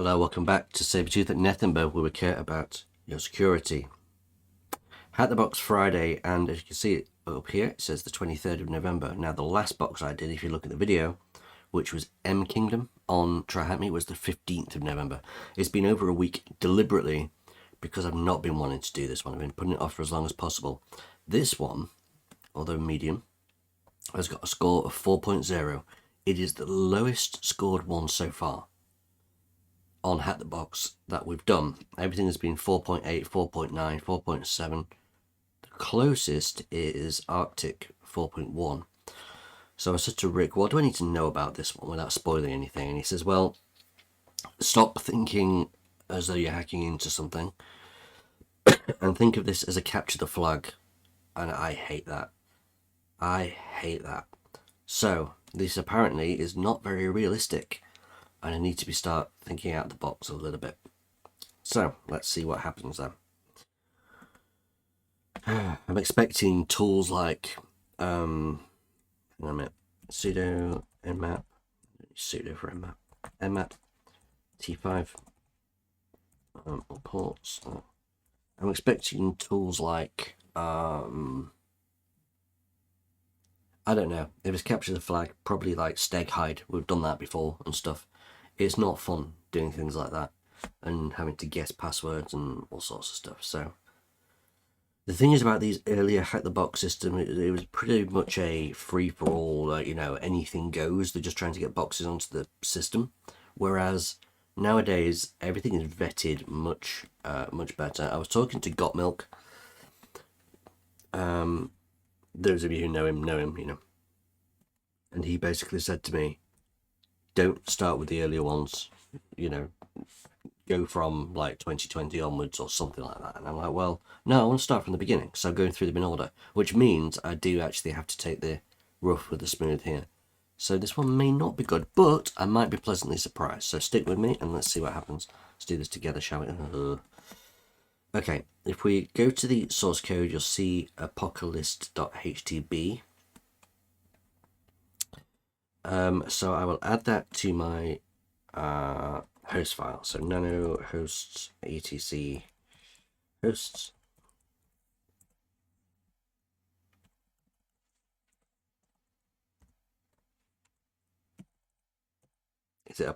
Hello, welcome back to Sabretooth at Nethemba, where we care about your security. HackTheBox Friday, and as you can see up here, it says the 23rd of November. Now, the last box I did, if you look at the video, which was M Kingdom on Try Hack Me, was the 15th of November. It's been over a week deliberately because I've not been wanting to do this one. I've been putting it off for as long as possible. This one, although medium, has got a score of 4.0. It is the lowest scored one so far on HackTheBox that we've done. Everything has been 4.8, 4.9, 4.7. The closest is Arctic 4.1. So I said to Rick, what do I need to know about this one without spoiling anything? And he says, well, stop thinking as though you're hacking into something and think of this as a capture the flag. And I hate that. I hate that. So this apparently is not very realistic, and I need to start thinking out the box a little bit. So let's see what happens then. I'm expecting tools like hang on a minute, sudo nmap, sudo for nmap t5 ports. I'm expecting tools like I don't know, if it's capture the flag, probably like steghide. We've done that before and stuff. It's not fun doing things like that and having to guess passwords and all sorts of stuff. So the thing is about these earlier HackTheBox system, it was pretty much a free-for-all, you know, anything goes. They're just trying to get boxes onto the system. Whereas nowadays, everything is vetted much better. I was talking to Got Milk. Those of you who know him, you know. And he basically said to me, don't start with the earlier ones, you know, go from like 2020 onwards or something like that. And I'm like, well, no, I want to start from the beginning. So I'm going through them in order, which means I do actually have to take the rough with the smooth here. So this one may not be good, but I might be pleasantly surprised. So stick with me and let's see what happens. Let's do this together, shall we? Okay, if we go to the source code, you'll see apocalyst.htb. So I will add that to my host file. So nano hosts etc hosts. Is it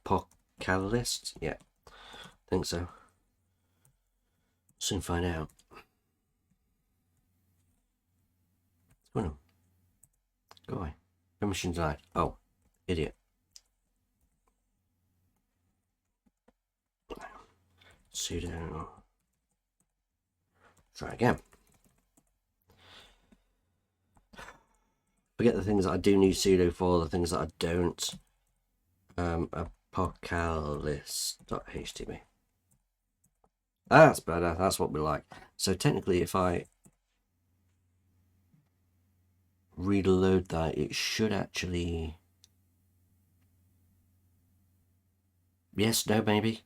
Apocalyst? Yeah, I think so. Soon find out. Go away. Permission denied. Oh, idiot. Sudo. Try again. Forget the things that I do need sudo for, the things that I don't. Apocalyst.htb. That's better. That's what we like. So technically, if I reload that, it should actually... Yes, no, maybe.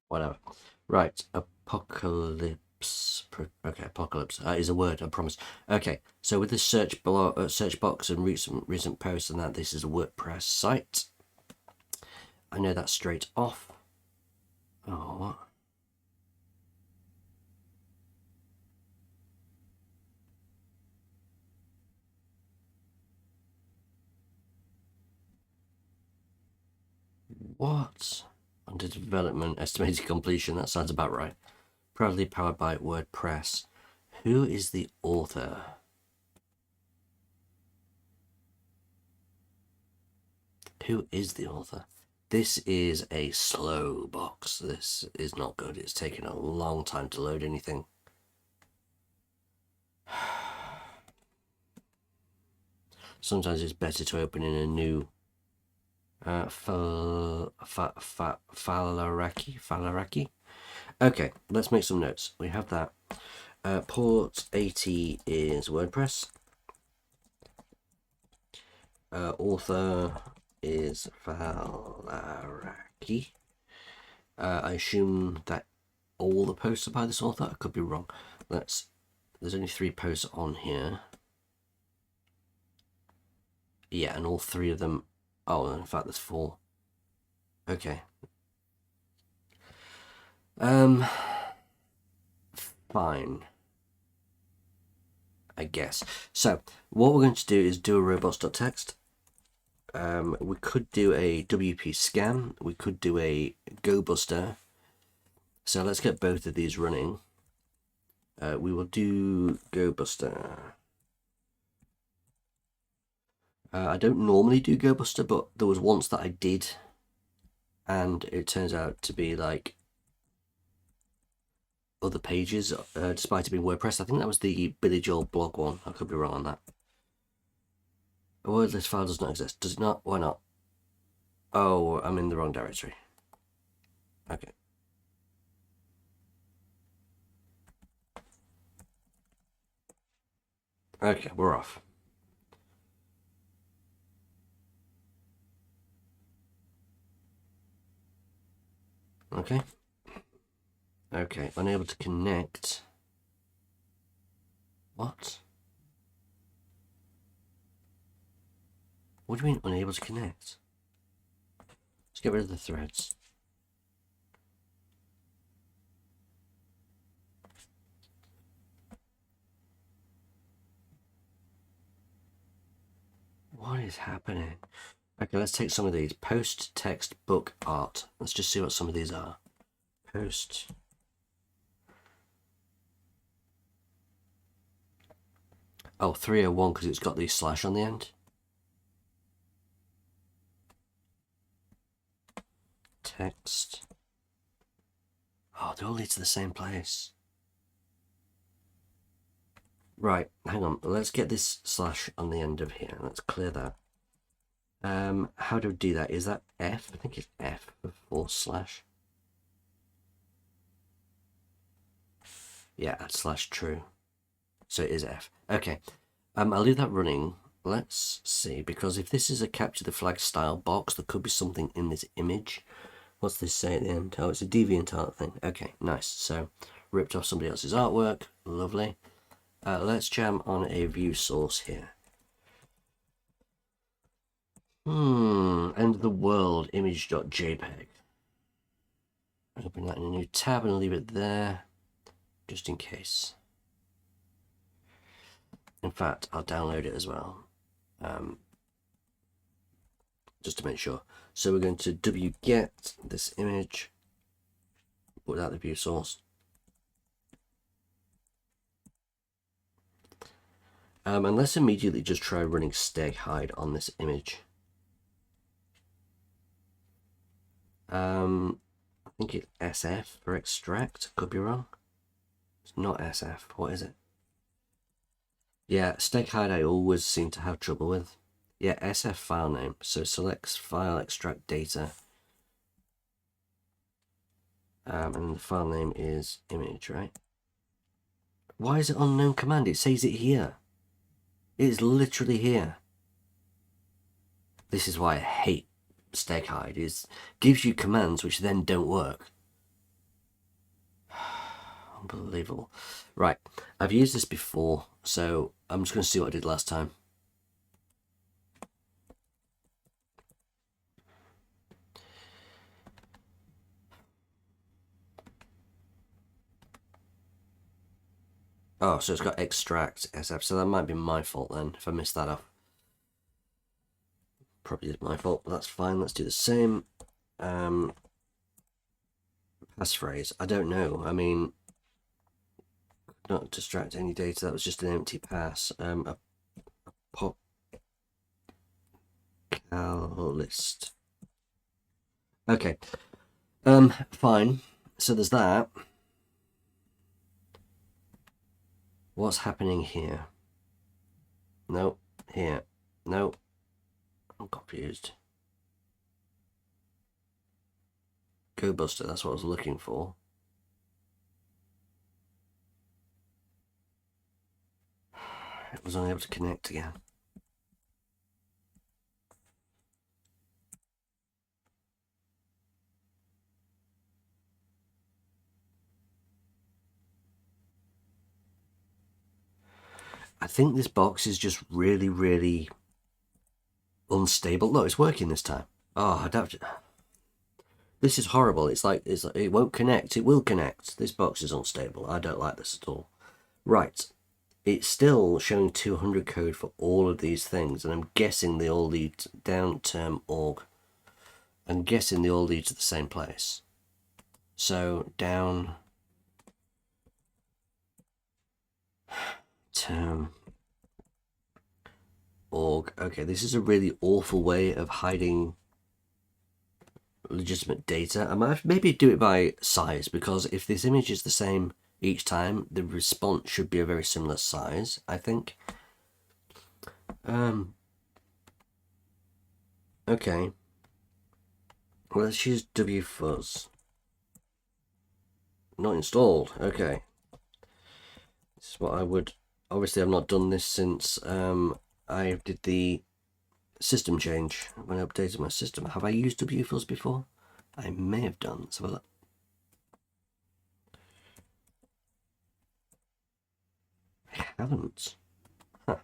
Whatever. Right, apocalypse. Okay, apocalypse is a word, I promise. Okay, so with this search box and recent posts and that, this is a WordPress site. I know that straight off. Oh, what? Under development, estimated completion. That sounds about right. Proudly powered by WordPress. Who is the author? Who is the author? This is a slow box. This is not good. It's taken a long time to load anything. Sometimes it's better to open in a new Falaraki. Okay, let's make some notes. We have that. Port 80 is WordPress. Author is Falaraki. key. I assume that all the posts are by this author. I could be wrong. There's only 3 posts on here. Yeah, and all 3 of them. Oh, in fact, there's 4. Okay. Fine. I guess. So what we're going to do is do a robots.txt. We could do a WP scan. We could do a GoBuster. So let's get both of these running. We will do GoBuster. I don't normally do GoBuster, but there was once that I did, and it turns out to be like other pages, despite it being WordPress. I think that was the Billy Joel blog one. I could be wrong on that. A word list file does not exist. Does it not? Why not? Oh, I'm in the wrong directory. Okay. Okay, we're off. Okay. Okay, unable to connect. What? What do you mean unable to connect? Let's get rid of the threads. What is happening? Okay, let's take some of these. Post, text, book, art. Let's just see what some of these are. Post. Oh, 301 because it's got the slash on the end. Text. Oh, they all lead to the same place. Right, hang on. Let's get this slash on the end of here. Let's clear that. How do we do that? Is that F? I think it's F for slash. Yeah, that's slash true. So it is F. Okay. I'll leave that running. Let's see, because if this is a capture the flag style box, there could be something in this image. What's this say at the end? Oh, it's a DeviantArt thing. Okay, nice. So ripped off somebody else's artwork. Lovely. Let's jam on a view source here. End of the world image.jpg. Open that in a new tab and leave it there, just in case. In fact, I'll download it as well, just to make sure. So we're going to wget this image, put out the view source. And let's immediately just try running steghide on this image. I think it's SF for extract. Could be wrong. It's not SF. What is it? Yeah, steghide I always seem to have trouble with. Yeah, SF file name. So selects file extract data. And the file name is image, right? Why is it unknown command? It says it here. It is literally here. This is why I hate steghide. It gives you commands which then don't work. Unbelievable. Right, I've used this before, so I'm just going to see what I did last time. Oh, so it's got extract SF, so that might be my fault then, if I missed that up. Probably is my fault, but that's fine. Let's do the same. Passphrase, I don't know. I mean, not distract any data, that was just an empty pass. Apocalyst. Okay. Fine. So there's that. What's happening here? No. Here. No. I'm confused. GoBuster, that's what I was looking for. It was unable to connect again. I think this box is just really, really unstable. No, it's working this time. Oh, I don't. This is horrible. It's like it won't connect. It will connect. This box is unstable. I don't like this at all. Right. It's still showing 200 code for all of these things, and I'm guessing they all lead to down term org. I'm guessing they all lead to the same place. So down term org. Okay, this is a really awful way of hiding legitimate data. I might maybe do it by size, because if this image is the same each time, the response should be a very similar size, I think. Okay. Well, let's use wfuzz. Not installed. Okay. This is what I would... Obviously, I've not done this since I did the system change when I updated my system. Have I used wfuzz before? I may have done. Let's have a look. I haven't. Huh.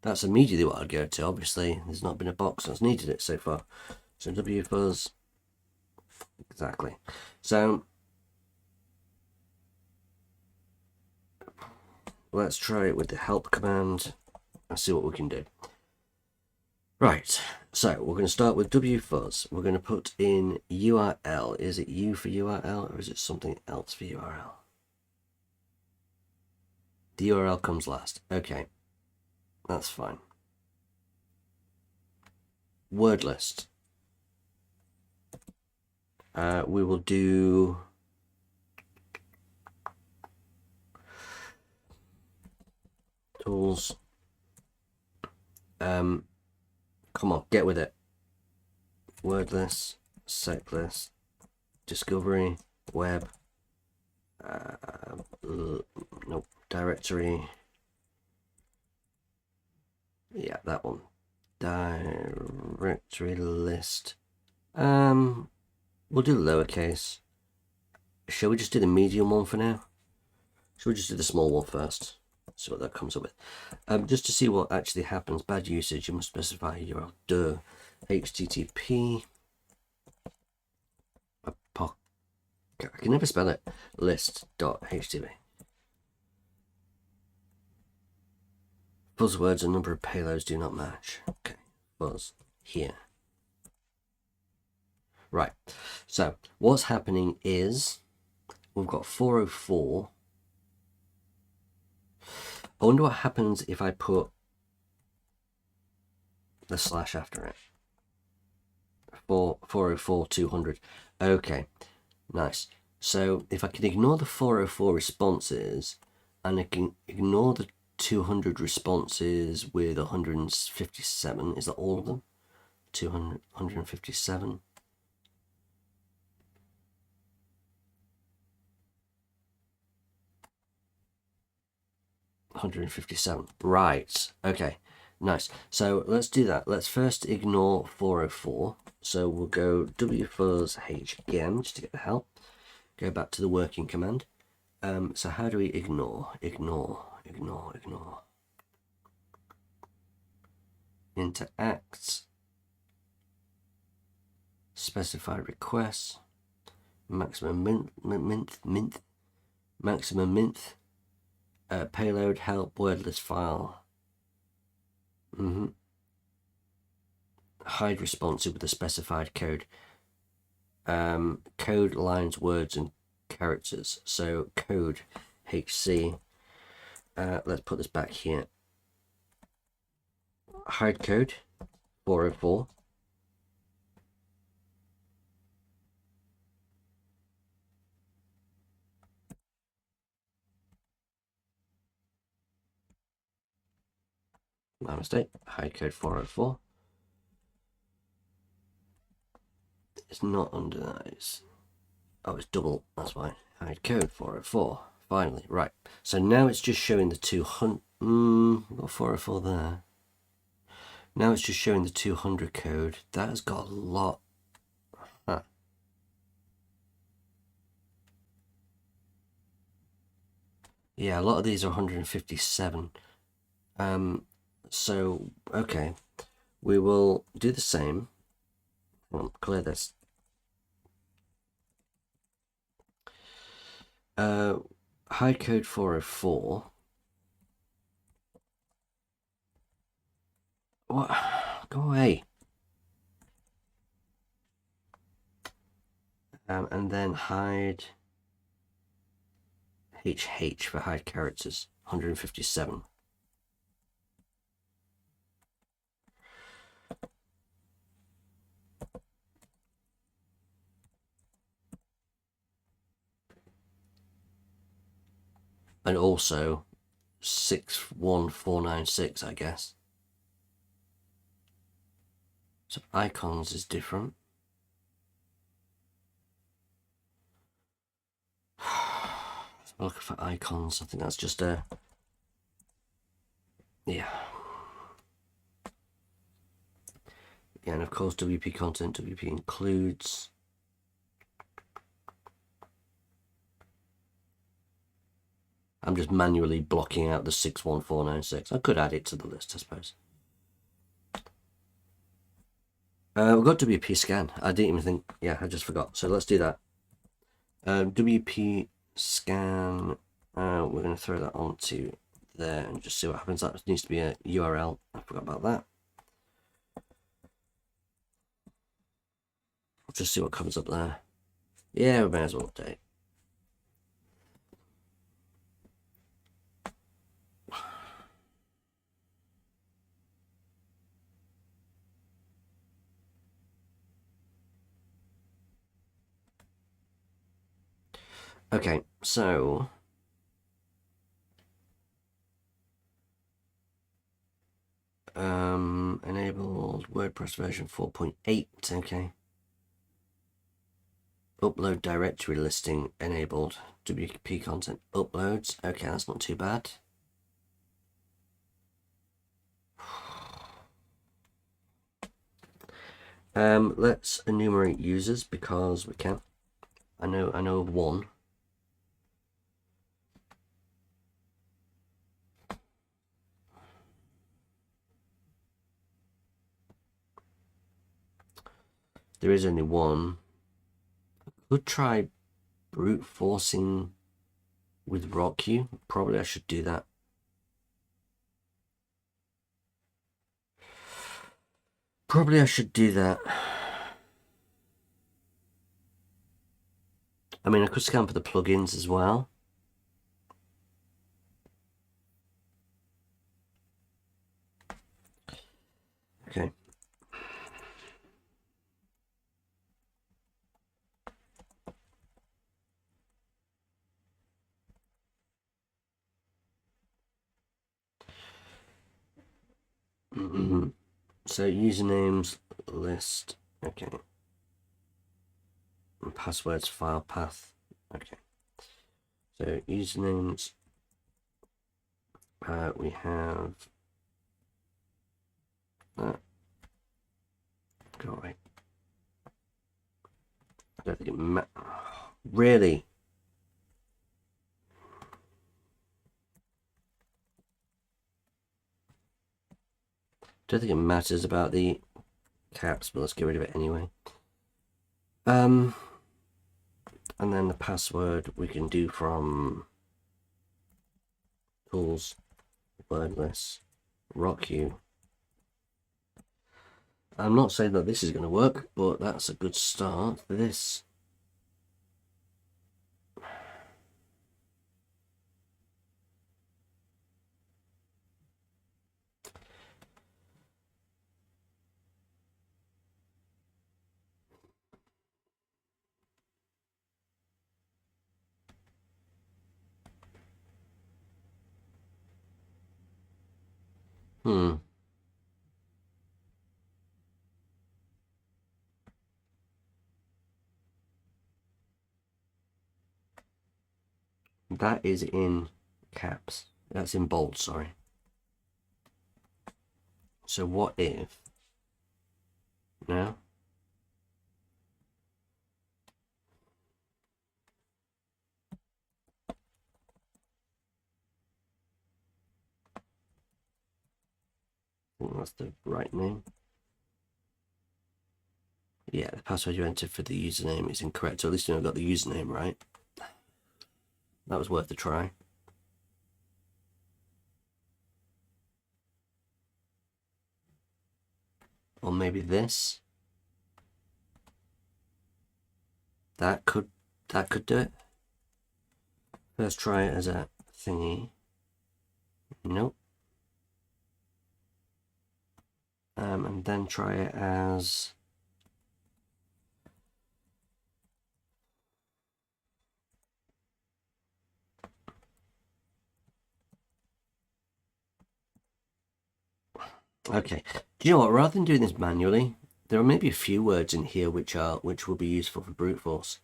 That's immediately what I'd go to. Obviously, there's not been a box that's needed it so far. So wfuzz. Exactly. So let's try it with the help command and see what we can do. Right, so we're going to start with wfuzz. We're going to put in URL. Is it U for URL or is it something else for URL? The URL comes last. Okay, that's fine. Word list. We will do tools. Come on, get with it. Word list, sec list, discovery, web, nope, directory. Yeah, that one. Directory list. We'll do lowercase. Shall we just do the medium one for now? Shall we just do the small one first? See what that comes up with. Just to see what actually happens. Bad usage, you must specify URL. HTTP. I can never spell it. List.html. Buzzwords and number of payloads do not match. Okay, buzz here. Right, so what's happening is we've got 404. I wonder what happens if I put the slash after it. 404 200. Okay, nice. So if I can ignore the 404 responses and I can ignore the 200 responses with 157, is that all of them? 200, 157. Right, okay, nice. So let's do that. Let's first ignore 404. So we'll go wfuzz h again just to get the help. Go back to the working command. So how do we ignore? Interact, specify requests, maximum maximum minth, payload, help, wordless file. Hide responsive with the specified code. Code, lines, words, and characters. So code, HC. Let's put this back here. Hide code, 404. My mistake. Hide code 404. It's not under that. It's double. That's why. Hide code 404. Finally, right. So now it's just showing the 200. We've got 404 there. Now it's just showing the 200 code. That has got a lot. Huh. Yeah, a lot of these are 157. So, okay, we will do the same. I'll clear this. Hide code 404. What? Go away. And then hide HH for hide characters, 157. And also 61496, I guess. So icons is different. Look for icons. I think that's just a yeah. Yeah, and of course WP content, WP includes. I'm just manually blocking out the 61496. I could add it to the list, I suppose. We've got WP scan. I didn't even think. Yeah, I just forgot. So let's do that. WP scan. We're going to throw that onto there and just see what happens. That needs to be a URL. I forgot about that. I'll just see what comes up there. Yeah, we may as well update. Okay, so enabled WordPress version 4.8. Okay. Upload directory listing enabled. WP content uploads. Okay, that's not too bad. Let's enumerate users because we can. I know of one. There is only one. I could try brute forcing with RockU. Probably I should do that. Probably I should do that. I mean, I could scan for the plugins as well. Okay. So usernames list. Okay. And passwords file path. Okay. So usernames. We have that. Go away. I don't think it really. Don't think it matters about the caps, but let's get rid of it anyway. And then the password we can do from tools, wordless, RockU. I'm not saying that this is going to work, but that's a good start. This. That is in caps. That's in bold, sorry. So what if now think that's the right name. Yeah, the password you entered for the username is incorrect, so at least I've got the username right. That was worth a try. Or maybe this. That could do it. First try it as a thingy. Nope. And then try it as okay. Do you know what? Rather than doing this manually, there are maybe a few words in here which will be useful for brute force.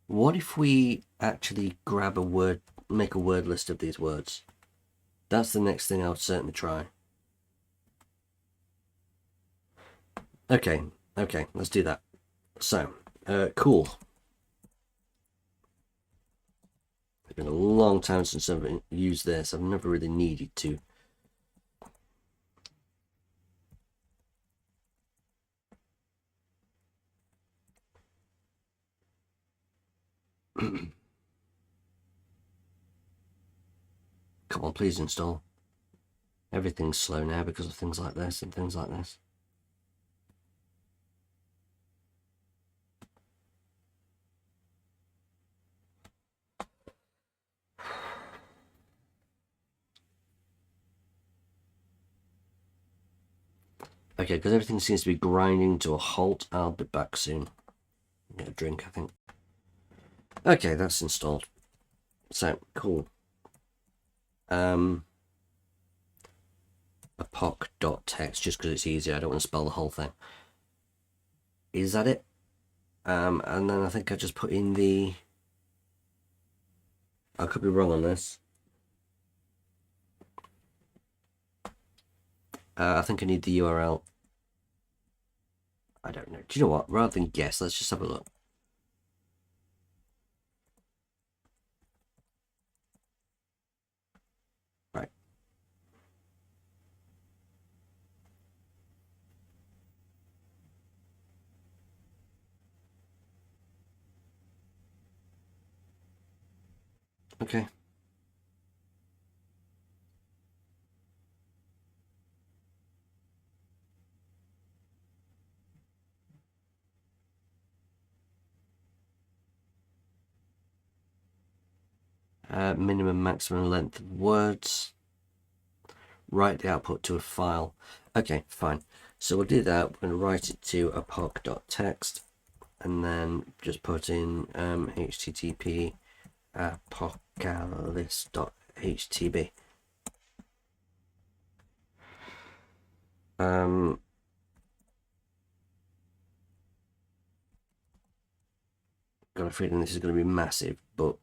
What if we actually grab a word, make a word list of these words? That's the next thing I would certainly try. Okay, let's do that. So, cool. It's been a long time since I've used this. I've never really needed to. Come on, please install. Everything's slow now because of things like this and things like this. Okay, because everything seems to be grinding to a halt, I'll be back soon. Get a drink, I think. Okay, that's installed. So, cool. Apoc.text, just because it's easier. I don't want to spell the whole thing. Is that it? And then I think I just put in the... I could be wrong on this. I think I need the URL. I don't know. Do you know what? Rather than guess, let's just have a look. Right. Okay. Minimum, maximum length of words. Write the output to a file. Okay, fine. So we'll do that. We're going to write it to apoc.text and then just put in http apocalyst.htb. Got a feeling this is going to be massive, but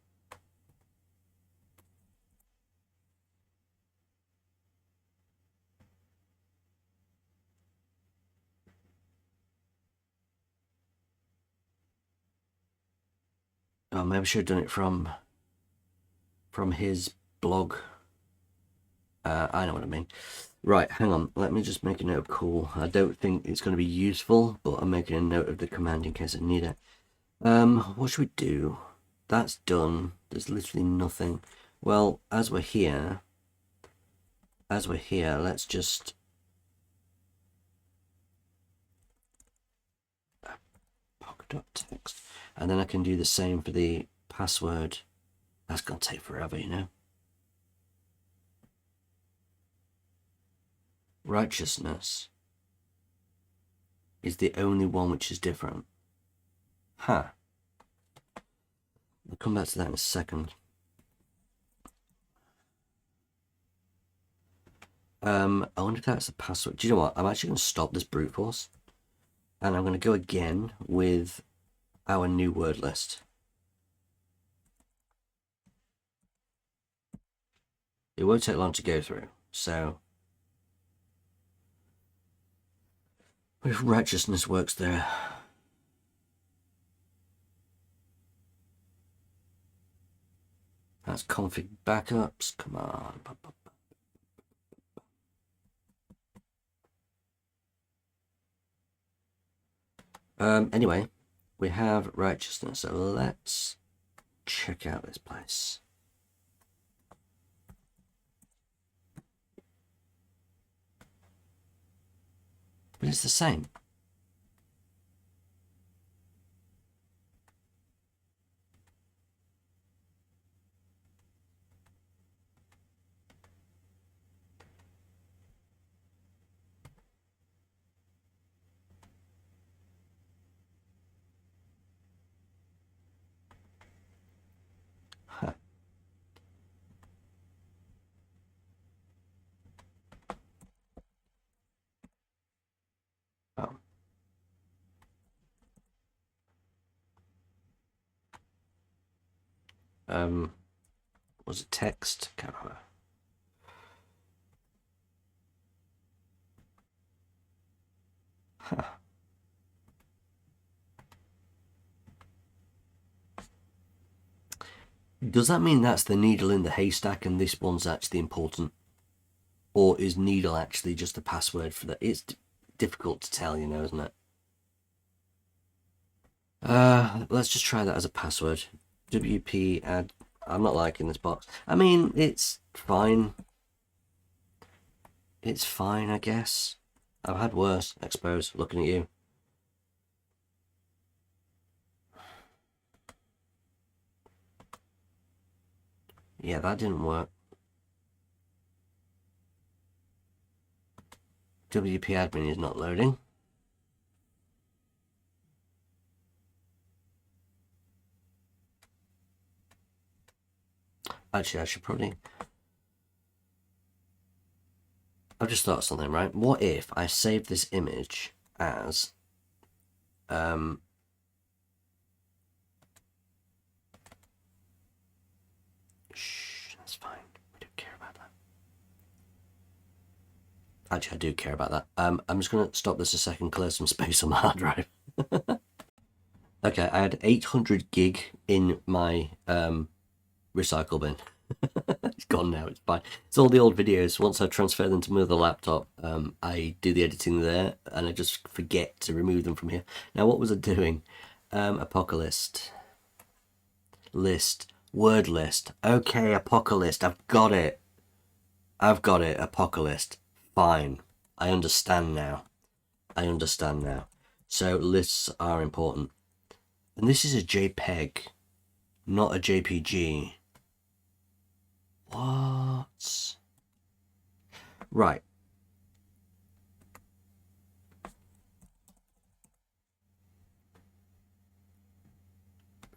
oh, maybe I should have done it from his blog. I know what I mean. Right, hang on. Let me just make a note of cool. I don't think it's going to be useful, but I'm making a note of the command in case I need it. What should we do? That's done. There's literally nothing. Well, as we're here, let's just pocket.text, and then I can do the same for the password. That's gonna take forever, you know. Righteousness is the only one which is different. Huh. I'll come back to that in a second. I wonder if that's the password. Do you know what? I'm actually going to stop this brute force. And I'm going to go again with our new word list. It won't take long to go through. So, if righteousness works there. That's config backups. Come on. Anyway, we have righteousness, so let's check out this place. But it's the same. Huh. Oh. Was it text? Can't remember. Huh. Does that mean that's the needle in the haystack and this one's actually important? Or is needle actually just a password for that? It's difficult to tell, you know, isn't it? Let's just try that as a password. WP add. I'm not liking this box. I mean, it's fine. It's fine, I guess. I've had worse, I suppose, looking at you. Yeah, that didn't work. WP admin is not loading. Actually, I should probably... I've just thought of something, right? What if I save this image as... Shh, that's fine. We don't care about that. Actually, I do care about that. I'm just going to stop this a second, clear some space on my hard drive. Okay, I had 800 gig in my recycle bin. It's gone now, it's fine. It's all the old videos. Once I transfer them to my other laptop, I do the editing there, and I just forget to remove them from here. Now, what was I doing? Apocalyst. List. Word list. Okay, Apocalyst. I've got it. I've got it. Apocalyst. Fine. I understand now. I understand now. So lists are important. And this is a JPEG, not a JPG. What? Right.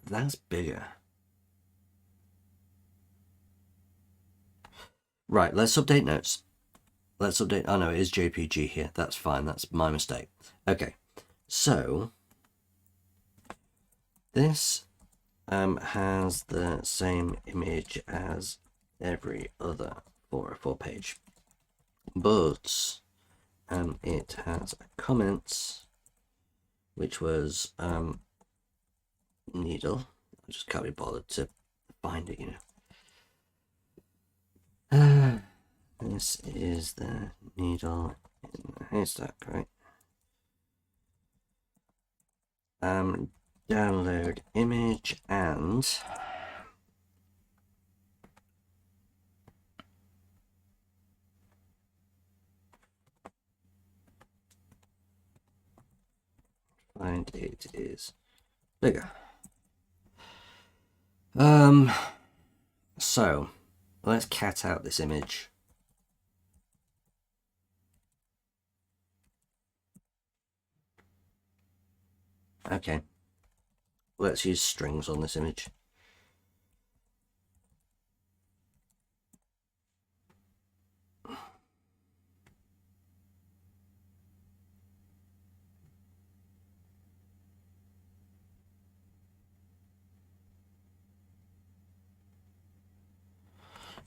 That's bigger. Right, let's update notes. Let's update. Oh no, it is JPG here. That's fine. That's my mistake. Okay, so this has the same image as every other 404 page, but it has a comment which was needle. I just can't be bothered to find it, you know. This is the needle in the haystack, right? Download image and find it is bigger. So let's cat out this image. Okay, let's use strings on this image.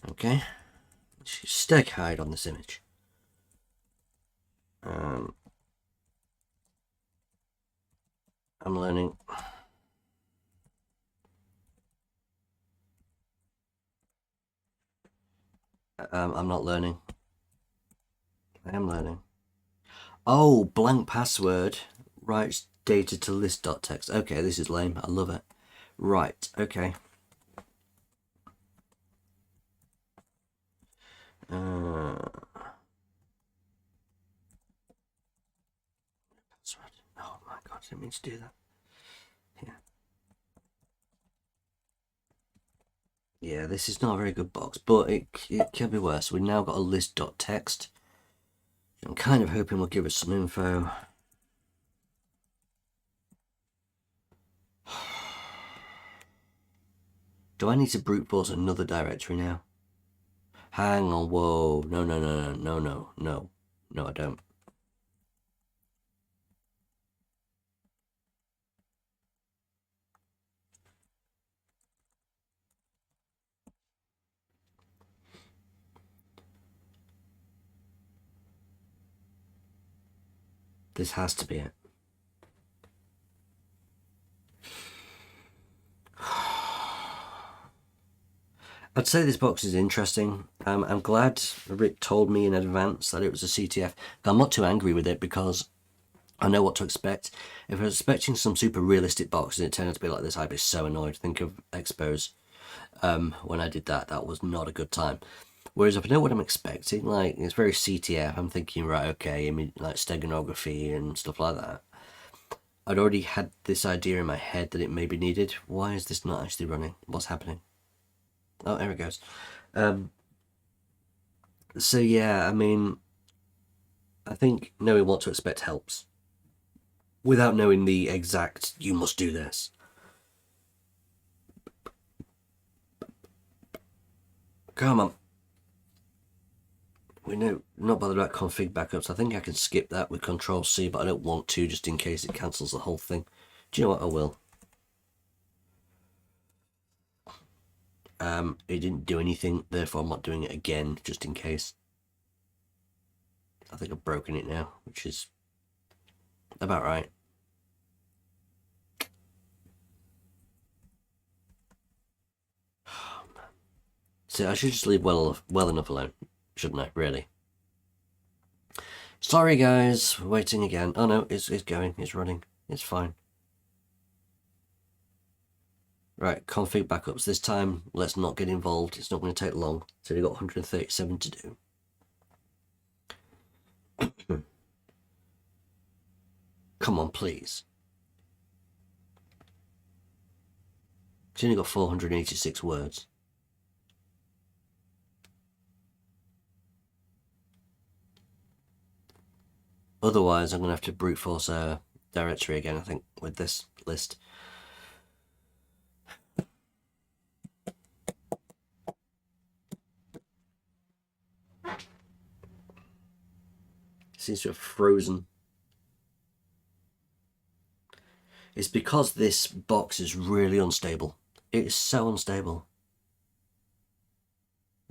Okay, let's use steghide on this image. I'm learning. I'm not learning. I am learning. Oh, blank password. Right, data to list.txt. Okay, this is lame. I love it. Right, okay. Oh my god, I didn't mean to do that. Yeah. Yeah, this is not a very good box, but it can be worse. We've now got a list.txt. I'm kind of hoping we'll give us some info. Do I need to brute force another directory now? Hang on, whoa. No, no, no, no, no, no, no. No, I don't. This has to be it. I'd say this box is interesting. I'm glad Rick told me in advance that it was a CTF. I'm not too angry with it because I know what to expect. If I was expecting some super realistic box and it turned out to be like this, I'd be so annoyed. Think of Expos. When I did that, that was not a good time. Whereas if I know what I'm expecting, like it's very CTF, I'm thinking, right, okay, I mean, like steganography and stuff like that. I'd already had this idea in my head that it may be needed. Why is this not actually running? What's happening? Oh, there it goes. So yeah, I mean, I think knowing what to expect helps. Without knowing the exact, you must do this. Come on. We know, not bothered about config backups. I think I can skip that with Control C, but I don't want to just in case it cancels the whole thing. Do you know what? I will. It didn't do anything, therefore I'm not doing it again, just in case. I think I've broken it now, which is about right. Oh, man. So I should just leave well enough alone, shouldn't I, really? Sorry guys, we're waiting again. Oh no, it's going, it's running, it's fine. Right, config backups. This time, let's not get involved. It's not going to take long. So we've got 137 to do. Come on, please. It's only got 486 words. Otherwise, I'm going to have to brute force a directory again, I think, with this list. It seems to have frozen. It's because this box is really unstable. It is so unstable.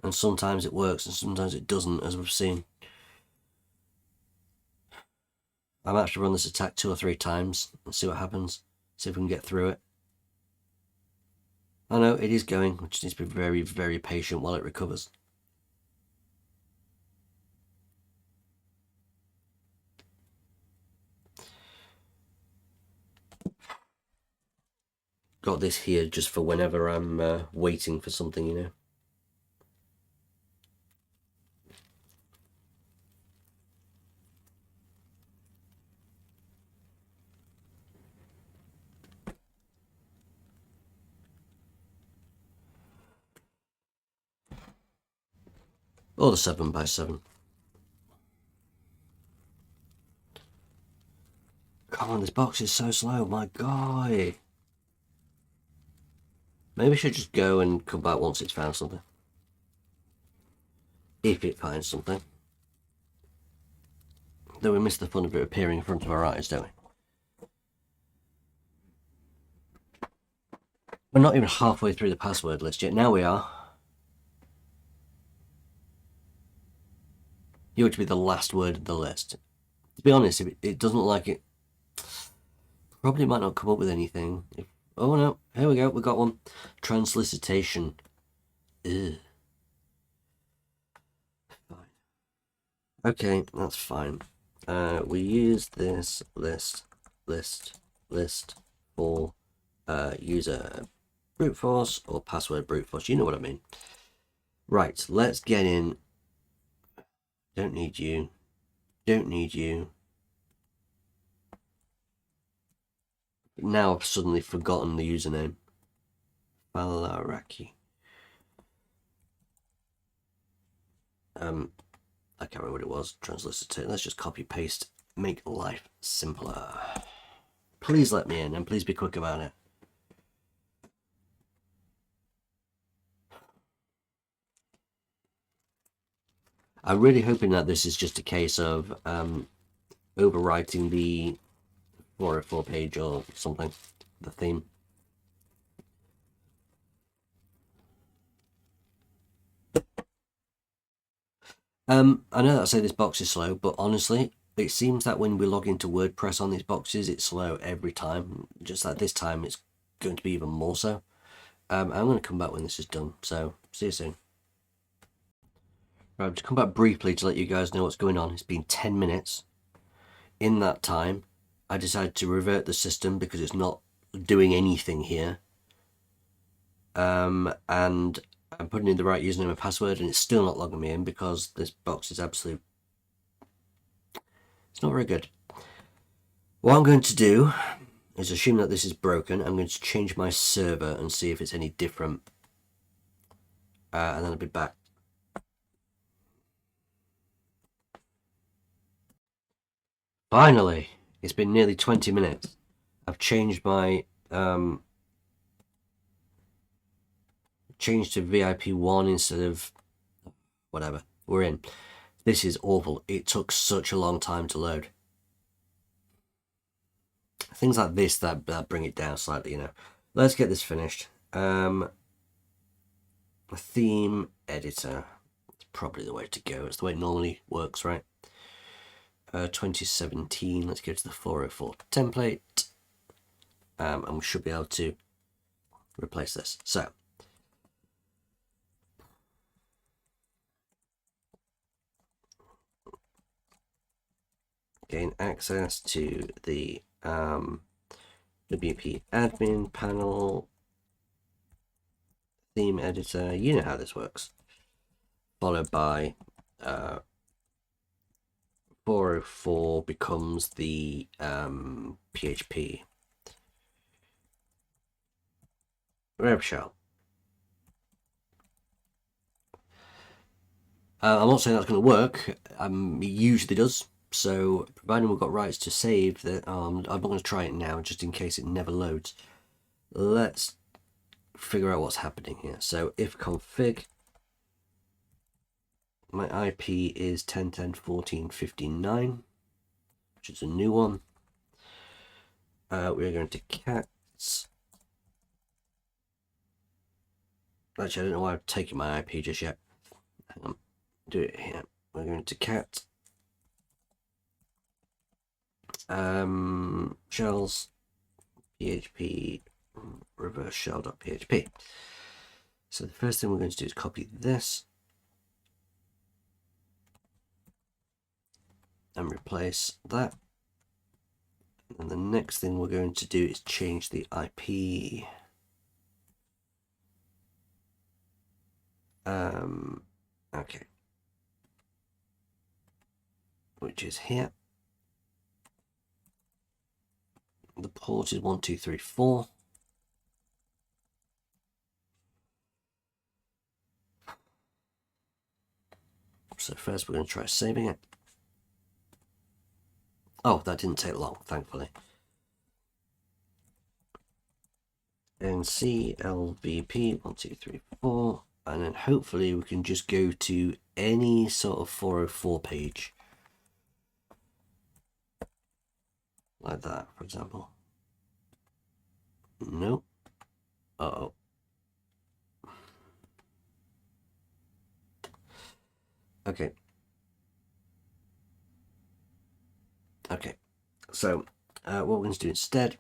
And sometimes it works and sometimes it doesn't, as we've seen. I might have to run this attack 2 or 3 times and see what happens. See if we can get through it. I know it is going. We just need to be very, very patient while it recovers. Got this here just for whenever I'm waiting for something, you know. Or the 7x7. Come on, this box is so slow, my god. Maybe I should just go and come back once it's found something. If it finds something. Though we miss the fun of it appearing in front of our eyes, don't we? We're not even halfway through the password list yet. Now we are. You ought to be the last word of the list. To be honest, if it doesn't look like it, probably might not come up with anything. Oh no, here we go, we got one. Translicitation. Ugh. Fine. Okay, that's fine. We use this list list for user brute force or password brute force. You know what I mean. Right, let's get in. Don't need you. Don't need you. But now I've suddenly forgotten the username. Falaraki. I can't remember what it was. Transliterate. Let's just copy paste. Make life simpler. Please let me in and please be quick about it. I'm really hoping that this is just a case of overwriting the 404 page or something, the theme. I know that I say this box is slow, but honestly, it seems that when we log into WordPress on these boxes, it's slow every time. Just like this time, it's going to be even more so. I'm going to come back when this is done, so see you soon. Right, I've just come back briefly to let you guys know what's going on. It's been 10 minutes. In that time, I decided to revert the system because it's not doing anything here. And I'm putting in the right username and password, and it's still not logging me in because this box is absolute. It's not very good. What I'm going to do is, assume that this is broken, I'm going to change my server and see if it's any different. And then I'll be back. Finally! It's been nearly 20 minutes. I've changed my changed to VIP1 instead of whatever. We're in. This is awful. It took such a long time to load. Things like this that bring it down slightly, you know. Let's get this finished. A theme editor. It's probably the way to go. It's the way it normally works, right? 2017. Let's go to the 404 template. And we should be able to replace this. So gain access to the WP admin panel, theme editor. You know how this works. Followed by 404 becomes the PHP rev shell. I'm not saying that's going to work. It usually does. So providing we've got rights to save, that I'm not going to try it now just in case it never loads. Let's figure out what's happening here. So if config, my IP is 10.10.14.59, which is a new one. We're going to cats. Actually, I don't know why I've taken my IP just yet. Hang on, do it here. We're going to cat shells php reverse shell.php. So the first thing we're going to do is copy this and replace that. And the next thing we're going to do is change the IP. Okay, which is here. The port is 1234. So first we're going to try saving it. Oh, that didn't take long, thankfully. And CLVP1234, and then hopefully we can just go to any sort of 404 page. Like that, for example. Nope. Uh-oh. Okay. Okay. So, what we're going to do instead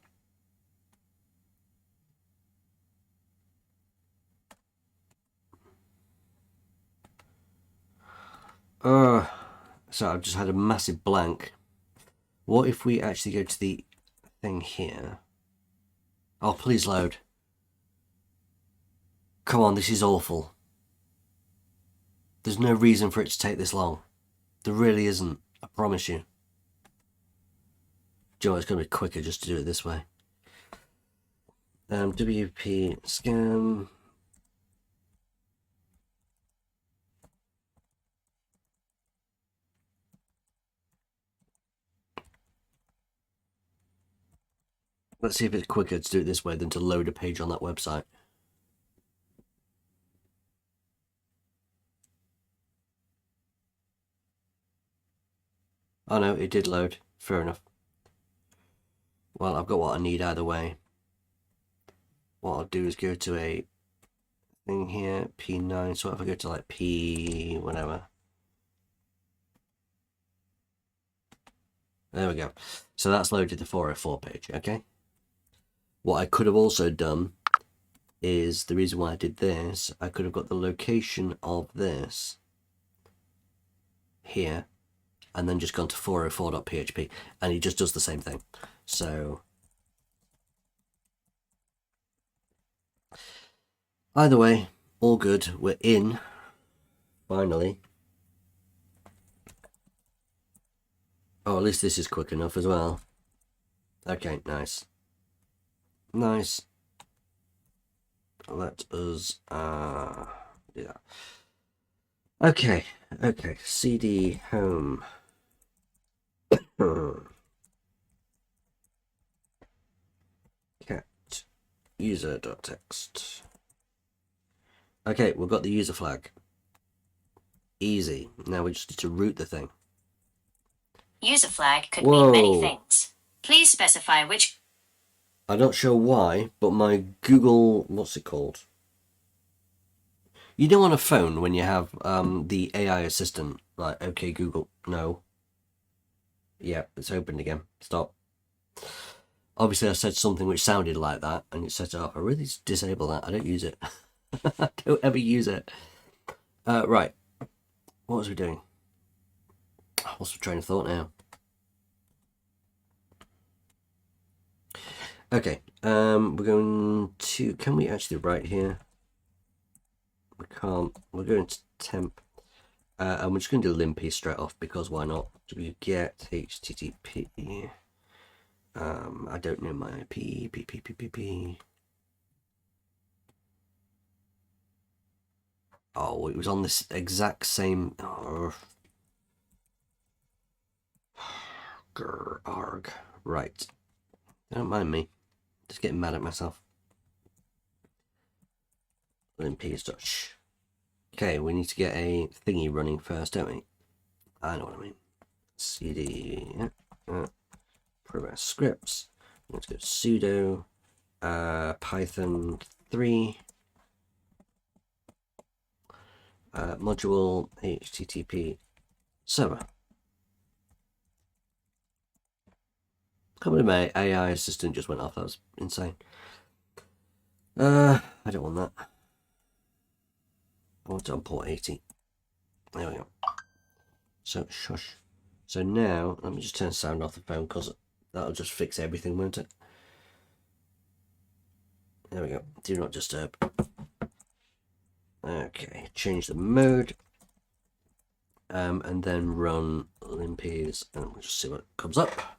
so I've just had a massive blank. What if we actually go to the thing here Oh, please load. Come on, this is awful. There's no reason for it to take this long. There really isn't. I promise you. Joe, it's going to be quicker just to do it this way. WP scan. Let's see if it's quicker to do it this way than to load a page on that website. Oh no, it did load. Fair enough. Well, I've got what I need either way. What I'll do is go to a thing here, P9. So if I go to like P whatever. There we go. So that's loaded the 404 page, okay? What I could have also done is, the reason why I did this, I could have got the location of this here and then just gone to 404.php and it just does the same thing. So either way, all good. We're in, finally. Oh, at least this is quick enough as well. Okay, nice. Nice. Let us do that. Okay, CD home. Cat user.text. Okay, we've got the user flag. Easy. Now we just need to root the thing. User flag could mean many things. Please specify which. I'm not sure why, but my Google, what's it called? You know on a phone when you have the AI assistant, like, okay, Google, no. Yeah, it's opened again. Stop. Obviously, I said something which sounded like that, and it set it up. I really disable that. I don't use it. I don't ever use it. Right. What was we doing? What's the train of thought now? Okay. We're going to... Can we actually write here? We can't. We're going to temp. And we're just going to do limpy straight off, because why not? Get HTTP. I don't know my IP. Oh, it was on this exact same. Oh. Arg. Right. Don't mind me. Just getting mad at myself. Limpy. Okay, we need to get a thingy running first, don't we? I know what I mean. CD. Privesc scripts. Let's go sudo Python 3 module HTTP server. Company my AI assistant just went off. That was insane. I don't want that. I want it on port 80. There we go. So shush. So now let me just turn sound off the phone, because that'll just fix everything, won't it? There we go. Do not disturb. Okay, change the mode. And then run limpies, and we'll just see what comes up.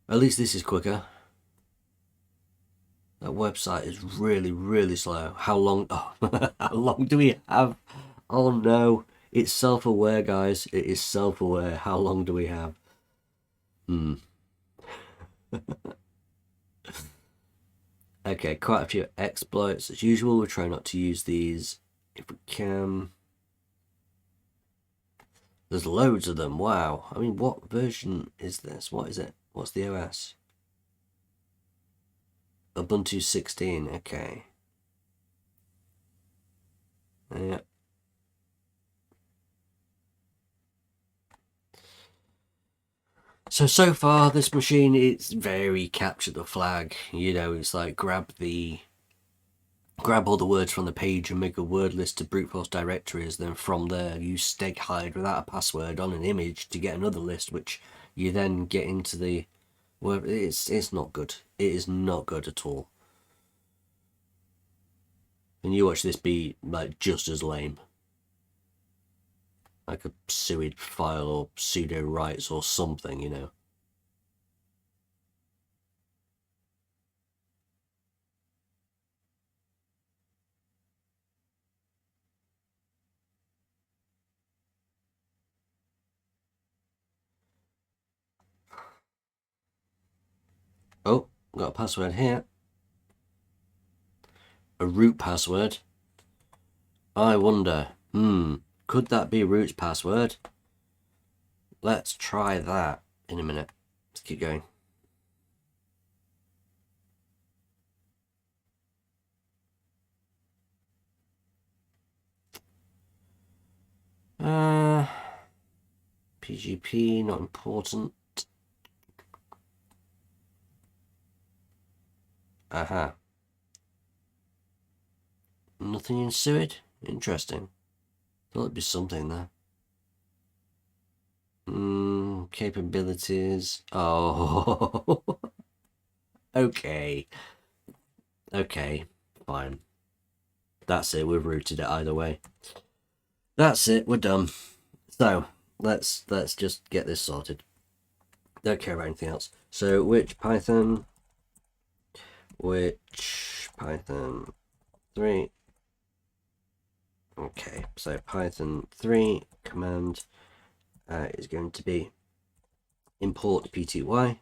At least this is quicker. That website is really, really slow. How long? Oh, how long do we have? Oh no, it's self-aware, guys. It is self-aware. How long do we have? Okay, quite a few exploits. As usual, we'll try not to use these if we can. There's loads of them. Wow. I mean, what version is this? What is it? What's the OS? Ubuntu 16. Okay. Yeah. So far, this machine, it's very capture the flag. You know, it's like grab all the words from the page and make a word list to brute force directories. Then from there, use steghide without a password on an image to get another list, which you then get into the, well, it's not good. It is not good at all. And you watch this be like just as lame, like a suid file or pseudo rights or something, you know. Oh, got a password here. A root password. I wonder, could that be root's password? Let's try that in a minute. Let's keep going. PGP, not important. Aha. Nothing in suid? Interesting. Thought it'd be something there. Capabilities. Oh. Okay. Okay. Fine. That's it. We've rooted it either way. That's it. We're done. So let's just get this sorted. Don't care about anything else. So which Python 3. Okay, so Python 3 command is going to be import pty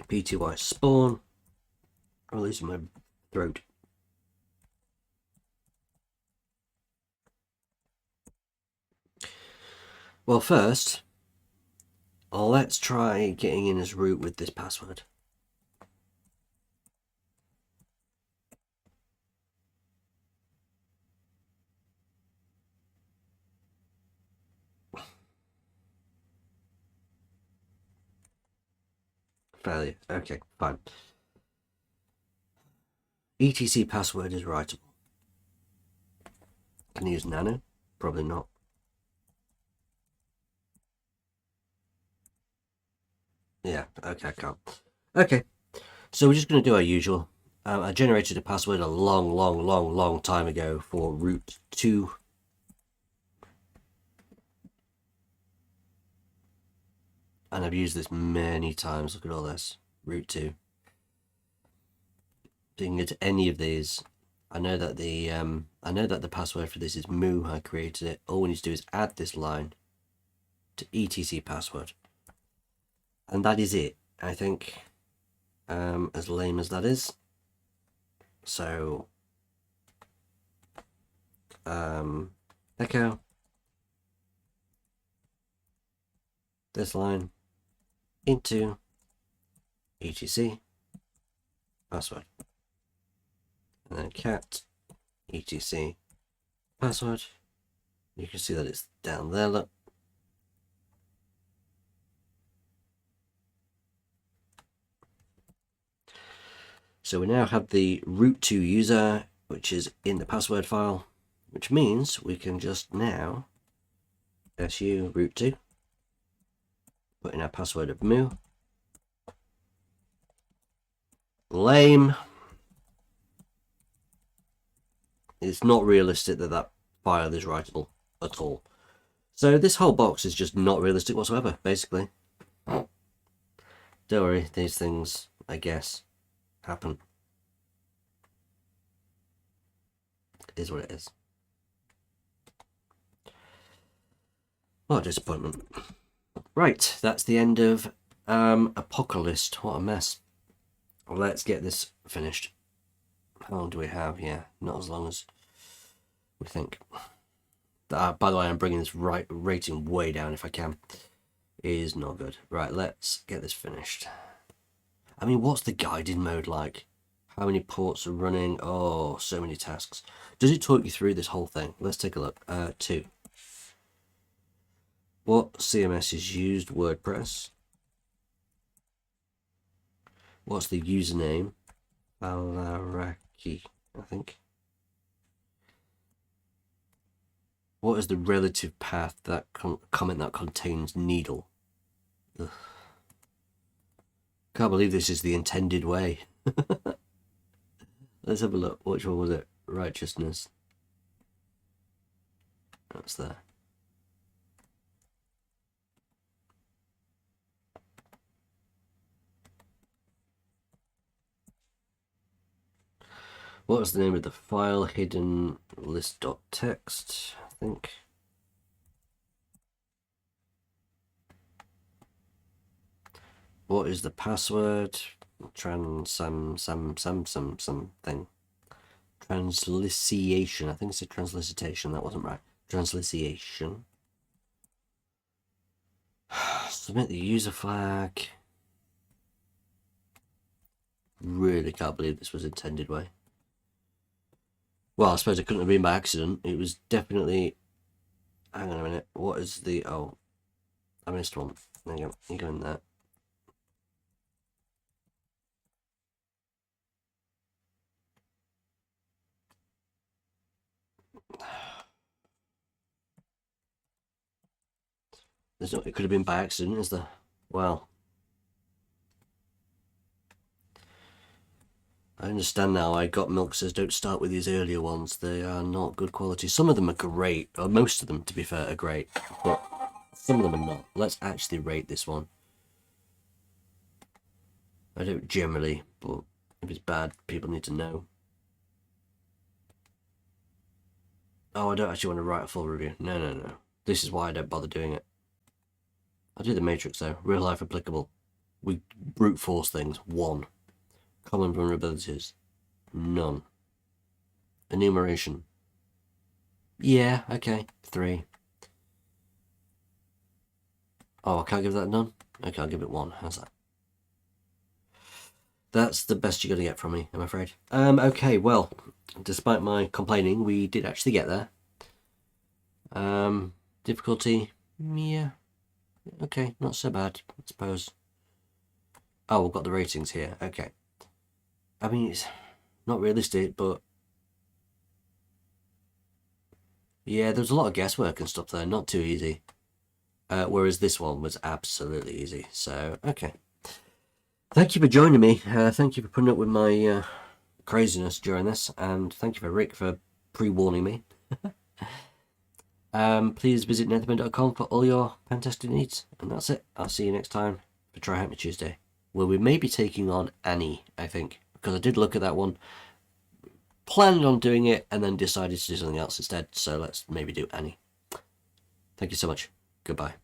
pty spawn. I'm losing my throat. Well, first, let's try getting in as root with this password. Failure. Okay, fine. etc password is writable. Can I use nano? Probably not. Yeah, okay, I can't. Okay, so we're just going to do our usual. I generated a password a long time ago for root 2. And I've used this many times. Look at all this. Root 2. So you can go to any of these. I know that the password for this is moo. I created it. All we need to do is add this line to etc password. And that is it, I think. As lame as that is. So echo this line into etc password, and then cat etc password. You can see that it's down there, look. So we now have the root 2 user, which is in the password file, which means we can just now su root 2, put in our password of moo. Lame. It's not realistic that that file is writable at all. So this whole box is just not realistic whatsoever, basically. Don't worry, these things, I guess, happen. It is what it is. What a disappointment. Right, that's the end of Apocalyst. What a mess. Let's get this finished. How long do we have? Yeah, not as long as we think. By the way, I'm bringing this rating way down if I can. It is not good. Right, let's get this finished. I mean, what's the guided mode like? How many ports are running? Oh, so many tasks. Does it talk you through this whole thing? Let's take a look. 2. What CMS is used? WordPress. What's the username? Alaraki, I think. What is the relative path that comment that contains needle? Ugh. Can't believe this is the intended way. Let's have a look. Which one was it? Righteousness. That's there. What was the name of the file? Hidden list.txt, I think. What is the password? Something. Transliteration. I think it's a transliteration. That wasn't right. Transliteration. Submit the user flag. Really can't believe this was intended way. Well, I suppose it couldn't have been by accident. It was definitely... Hang on a minute. What is the... Oh, I missed one. There you go. You go in there. There's no... It could have been by accident, is there? Well... I understand now. I got milk says don't start with these earlier ones. They are not good quality. Some of them are great, or most of them, to be fair, are great, but some of them are not. Let's actually rate this one. I don't generally, but if it's bad, people need to know. Oh, I don't actually want to write a full review. No. This is why I don't bother doing it. I'll do the Matrix though. Real life applicable. We brute force things. 1. Common vulnerabilities. None. Enumeration. Yeah, okay. 3. Oh, I can't give that none? Okay, I'll give it 1. How's that? That's the best you're going to get from me, I'm afraid. Okay, well, despite my complaining, we did actually get there. Difficulty, yeah. Okay, not so bad, I suppose. Oh, we've got the ratings here. Okay. I mean, it's not realistic, but... Yeah, there's a lot of guesswork and stuff there, not too easy. Whereas this one was absolutely easy, so, okay. Thank you for joining me. Thank you for putting up with my craziness during this, and thank you for Rick for pre-warning me. Please visit Nethemba.com for all your pen testing needs, and that's it. I'll see you next time for Try Hack Me Tuesday, where we may be taking on Annie, I think, because I did look at that one, planned on doing it, and then decided to do something else instead, so let's maybe do Annie. Thank you so much. Goodbye.